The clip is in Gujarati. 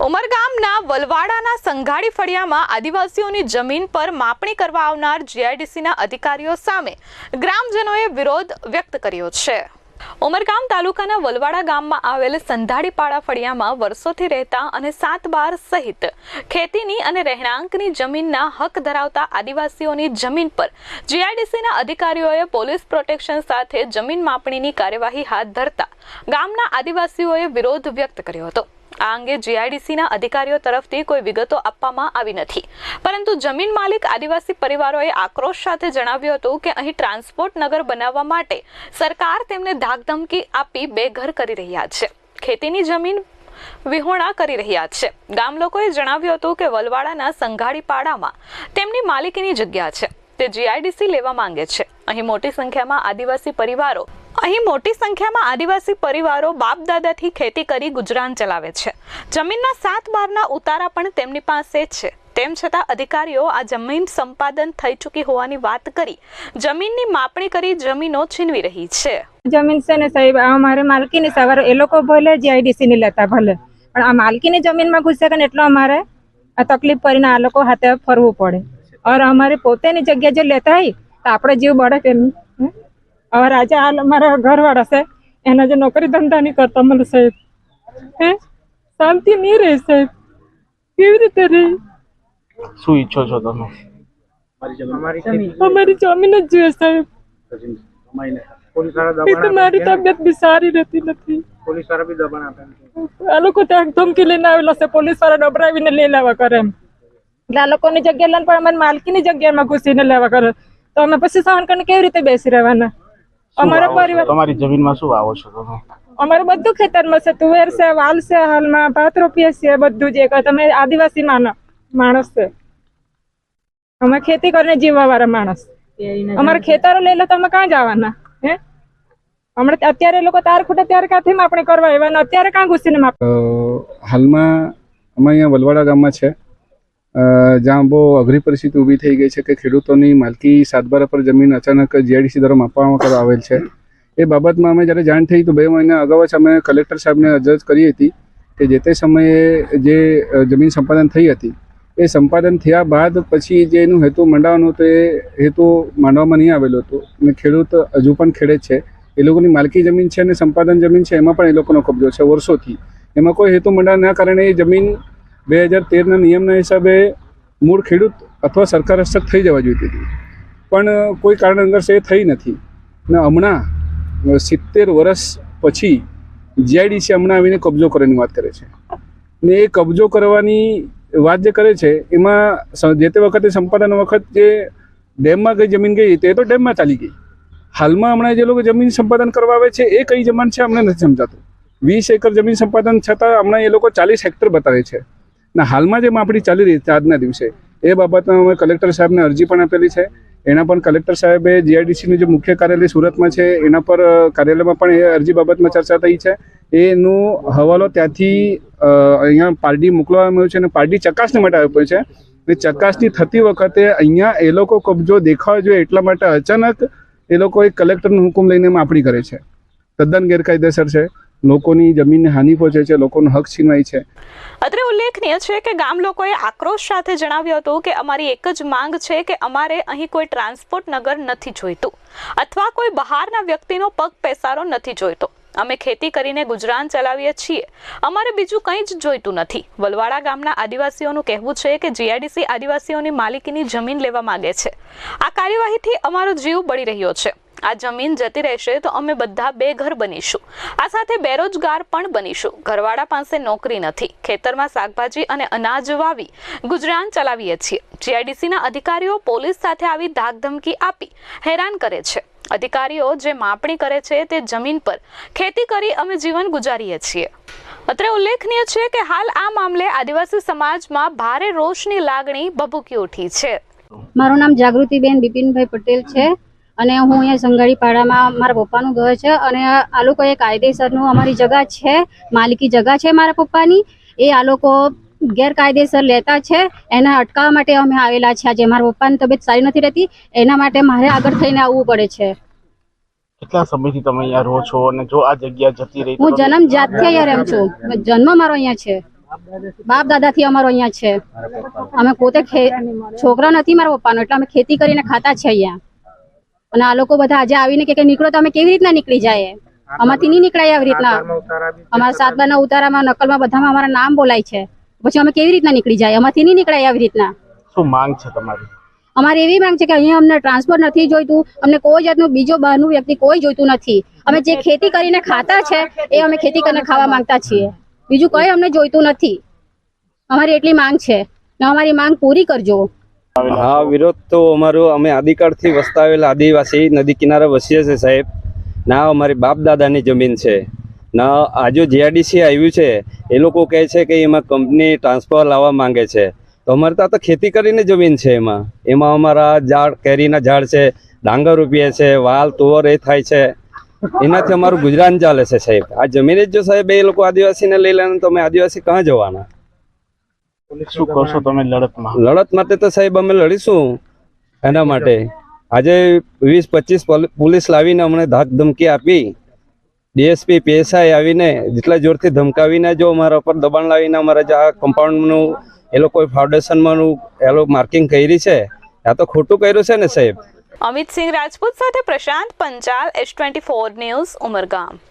ઉમરગામના વલવાડાના સંઘાડી ફળિયામાં આદિવાસીઓની જમીન પર માપણી કરવા આવનાર જીઆઈડીસીના અધિકારીઓ સામે ગ્રામજનોએ વિરોધ વ્યક્ત કર્યો છે। ઉમરગામ તાલુકાના વલવાડા ગામમાં આવેલ સંધાડીપાડા ફળિયામાં વર્ષોથી રહેતા અને 7/12 સહિત ખેતીની અને રહેણાંકની જમીનના હક ધરાવતા આદિવાસીઓની જમીન પર જીઆઈડીસીના અધિકારીઓએ પોલીસ પ્રોટેક્શન સાથે જમીન માપણીની કાર્યવાહી હાથ ધરતા ગામના આદિવાસીઓએ વિરોધ વ્યક્ત કર્યો હતો। આ અંગે જીઆઈડીસીના અધિકારીઓ તરફથી કોઈ વિગતો આપવામાં આવી નથી, પરંતુ જમીન માલિક આદિવાસી પરિવારોએ આક્રોશ સાથે જણાવ્યું હતું કે અહીં ટ્રાન્સપોર્ટ નગર બનાવવા માટે સરકાર તેમને ધાકધમકી આપી બેઘર કરી રહ્યા છે, ખેતીની જમીન વિહોણા કરી રહ્યા છે। ગામ લોકોએ જણાવ્યું હતું કે વલવાડાના સંઘાડીપાડામાં તેમની માલિકીની જગ્યા છે, તે જીઆઈડીસી લેવા માંગે છે। અહીં મોટી સંખ્યામાં આદિવાસી પરિવારો બાપ દાદાથી ખેતી કરી ગુજરાન ચલાવે છે। જમીનના 7/12ના ઉતારા પણ તેમની પાસે છે, તેમ છતાં અધિકારીઓ આ જમીન સંપાદન થઈ ચૂકી હોવાની વાત કરી જમીનની માપણી કરી જમીનો છીનવી રહી છે। જમીન છે ને સાહેબ, અમારે માલકીની સવારે એ લોકો ભલે જીઆઈડીસી ની લેતા ભલે, પણ આ માલકીની જમીનમાં ઘૂસે કે એટલો અમારે આ તકલીફ કરીને આ લોકો હાથે ફરવું પડે। और हमारे પોતાની જગ્યા જો લેતા હોય તો આપણે જીવ બળે કે નહીં। और આજે આ મારા ઘરવાળા છે એના જે નોકરી ધંધા નહીં કરતા મને સાહેબ, શાંતિ નહીં રહે સાહેબ, કેવી રીતે રહે? શું ઈચ્છો છો તમે? અમારી જમીન જ જોઈએ સાહેબ, મારી તબિયત બી સારી રહેતી નથી। આ લોકો ત્યાં ધમકી લઈને આવેલા છે, પોલીસ વાળા ડબરાવીને લઈ લેવા કરે એમ, એટલે આ લોકોની જગ્યા લઈને પણ અમારી માલકીની જગ્યામાં ઘૂસીને લેવા કરે, તો અમે પછી સહન કરીને કેવી રીતે બેસી રહેવાના? અમારા પરિવાર તમારી જમીનમાં શું વાવો છો તમે? અમારે બધું ખેતરમાં છે, તુવેર છે, વાલ છે, હાલમાં ભાત રોપીએ છીએ, બધું જે તમે આદિવાસી માણસ છે, અમે ખેતી કરીને જીવવા વાળા માણસ, અમારે ખેતરો લઈ લો તો અમે ક્યાં જવાના? હમણાં અત્યારે લોકો તાર ખૂટે ત્યારે ક્યાંથી માપણી કરવા આવ્યા, અત્યારે ક્યાં ઘૂસીને માપ? હાલમાં અમે અહીંયા વલવાડા ગામમાં છે, જ્યાં બહુ અઘરી પરિસ્થિતિ ઊભી થઈ ગઈ છે કે ખેડૂતોની માલકી 7/12 પર જમીન અચાનક જીઆઈડીસી દ્વારા માપવામાં આવેલ છે। એ બાબતમાં અમે જ્યારે જાણ થઈ તો 2 મહિના અગાઉ જ અમે કલેક્ટર સાહેબને અરજ કરી હતી કે જે તે સમયે જે જમીન સંપાદન થઈ હતી એ સંપાદન થયા બાદ પછી જે એનું હેતુ મંડાવવાનો હતો એ હેતુ માંડવામાં નહીં આવેલો હતો, અને ખેડૂત હજુ પણ ખેડે છે, એ લોકોની માલકી જમીન છે અને સંપાદન જમીન છે, એમાં પણ એ લોકોનો કબજો છે વર્ષોથી, એમાં કોઈ હેતુ મંડાવવાના કારણે એ જમીન 2013ના નિયમના હિસાબે મૂળ ખેડૂત અથવા સરકાર હસ્તક થઈ જવા જોઈતી હતી, પણ કોઈ કારણસર એ થઈ નથી, ને હમણાં 70 વર્ષ પછી જીઆઈડીસી હમણાં આવીને કબજો કરવાની વાત કરે છે, ને એ કબજો કરવાની વાત જે કરે છે એમાં જે તે વખતે સંપાદન વખત જે ડેમમાં કઈ જમીન ગઈ તે તો ડેમમાં ચાલી ગઈ, હાલમાં હમણાં જે લોકો જમીન સંપાદન કરવા આવે છે એ કઈ જમીન છે અમને નથી સમજાતું। 20 એકર જમીન સંપાદન છતાં હમણાં એ લોકો 40 હેક્ટર બતાવે છે, ને હાલમાં જે માપણી ચાલી રહી છે આજના દિવસે એ બાબતમાં અમે કલેક્ટર સાહેબને અરજી પણ આપેલી છે। એના પણ કલેક્ટર સાહેબે જીઆઈડીસીનું જે મુખ્ય કાર્યાલય સુરતમાં છે એના પર કાર્યાલયમાં પણ એ અરજી બાબતમાં ચર્ચા થઈ છે, એનો હવાલો ત્યાંથી અહીંયા પારડી મોકલવામાં આવ્યો છે અને પારડી ચકાસણી માટે આપ્યો છે, અને ચકાસણી થતી વખતે અહીંયા એ લોકો કબજો દેખાવા જોઈએ એટલા માટે અચાનક એ લોકો એક કલેક્ટરનો હુકમ લઈને માપણી કરે છે, તદ્દન ગેરકાયદેસર છે, લોકોની જમીનને હાનિ પહોંચે છે, લોકોનો હક છીનવાય છે। અત્રે ઉલ્લેખનીય છે કે ગામ લોકોએ આક્રોશ સાથે જણાવ્યું હતું કે અમારી એક જ માંગ છે કે અમારે અહીં કોઈ ટ્રાન્સપોર્ટ નગર નથી જોઈતું અથવા કોઈ બહારના વ્યક્તિનો પગ પેસારો નથી જોઈતો, અમે ખેતી કરીને ગુજરાન ચલાવીએ છીએ, અમારે બીજું કંઈ જ જોઈતું નથી। વલવાડા ગામના આદિવાસીઓનું કહેવું છે કે જીઆઈડીસી આદિવાસીઓની માલિકીની જમીન લેવા માંગે છે, આ કાર્યવાહીથી અમારો જીવ બળી રહ્યો છે, આ જમીન જતી રહેશે તો અમે બધા બેઘર બનીશું, આ સાથે બેરોજગાર પણ બનીશું, ઘરવાળા પાસે નોકરી નથી, ખેતરમાં શાકભાજી અને અનાજ વાવી ગુજરાન ચલાવીએ છીએ। જીઆઈડીસીના અધિકારીઓ પોલીસ સાથે આવી ધાકધમકી આપી હેરાન કરે છે, અધિકારીઓ જે માપણી કરે છે તે જમીન પર ખેતી કરી અમે જીવન ગુજારીએ છીએ। અત્રે ઉલ્લેખનીય છે કે હાલ આ મામલે આદિવાસી સમાજમાં ભારે રોષની લાગણી ભભૂકી ઉઠી છે। મારું નામ જાગૃતિબેન બિપિનભાઈ પટેલ છે અને હું અહીંયા સંઘાડીપાડામાં મારા પપ્પાનું ઘર છે, અને આ લોકો એ કાયદેસરનું અમારી જગ્યા છે, માલિકી જગ્યા છે મારા પપ્પાની, એ આ લોકો ગેરકાયદેસર લેતા છે, એના અટકાવવા માટે અમે આવેલા છે। આજે મારા પપ્પાની તબિયત સારી નથી રહેતી, એના માટે મારે આગળ થઈને આવવું પડે છે। કેટલા સમયથી તમે અહીંયા રહો છો અને જો આ જગ્યા જતી રહી? હું જન્મ જાતથી અહીંયા રહું છું, જન્મ મારો અહીંયા છે। બાપ દાદાથી અમારો અહીંયા છે. અમે પોતે છોકરા નથી મારા પપ્પાનો, એટલે અમે ખેતી કરીને ખાતા છે અહીંયા. અને આ લોકો બધા આજે આવીને કે નીકળો, તો અમે કેવી રીતના નીકળી જાય? આમાંથી નહીં નીકળાય આવી રીતના. અમારા 7/2 ઉતારામાં નકલમાં બધામાં અમારા નામ બોલાય છે, પછી અમે કેવી રીતના નીકળી જાય? આમાંથી નહીં નીકળાય આવી રીતના. શું માંગ છે તમારી? અમારી એવી માંગ છે કે અહીંયા અમને ટ્રાન્સફર નથી જોઈતું, અમને કોઈ જાતનું બીજો બહારનું વ્યક્તિ કોઈ જોઈતું નથી. અમે જે ખેતી કરીને ખાતા છે એ અમે ખેતી કરીને ખાવા માંગતા છીએ, બીજું કંઈ અમને જોઈતું નથી. અમારી એટલી માંગ છે ને અમારી માંગ પૂરી કરજો. હા, વિરોધ તો અમારો, અમે આદિકાળથી વસતા આવેલા આદિવાસી નદી કિનારે વસીએ છીએ સાહેબ. ના અમારી બાપ દાદાની જમીન છે ના આજે જીઆઈડીસી આવ્યું છે, એ લોકો કહે છે કે એમાં કંપની ટ્રાન્સફર લાવવા માંગે છે. તો અમારે ત્યાં તો ખેતી કરીને જમીન છે, એમાં અમારા ઝાડ, કેરીના ઝાડ છે, ડાંગર રોપીએ છે, વાલ તુવર એ થાય છે, એનાથી અમારું ગુજરાન ચાલે છે સાહેબ. આ જમીન જ જો સાહેબ એ લોકો આદિવાસીને લઈ લે તો અમે આદિવાસી ક્યાં જવાના? શું કરશો તમે લડતમાં? લડત માટે તો સાહેબ અમે લડીશું એના માટે. આજે 20-25 પોલીસ લાવીને અમને ધાક ધમકી આપી, ડીએસપી પીએસઆઈ આવીને જેટલા જોરથી ધમકાવીને જો અમારા ઉપર દબાણ લાવીને અમારા જે આ કમ્પાઉન્ડનું એ લોકોએ ફાઉન્ડેશનમાંનું એ લોકો માર્કિંગ કરી છે, આ તો ખોટું કર્યું છે ને સાહેબ. અમિત સિંહ રાજપૂત સાથે પ્રશાંત પંચાલ, S24 ન્યૂઝ, ઉમરગામ.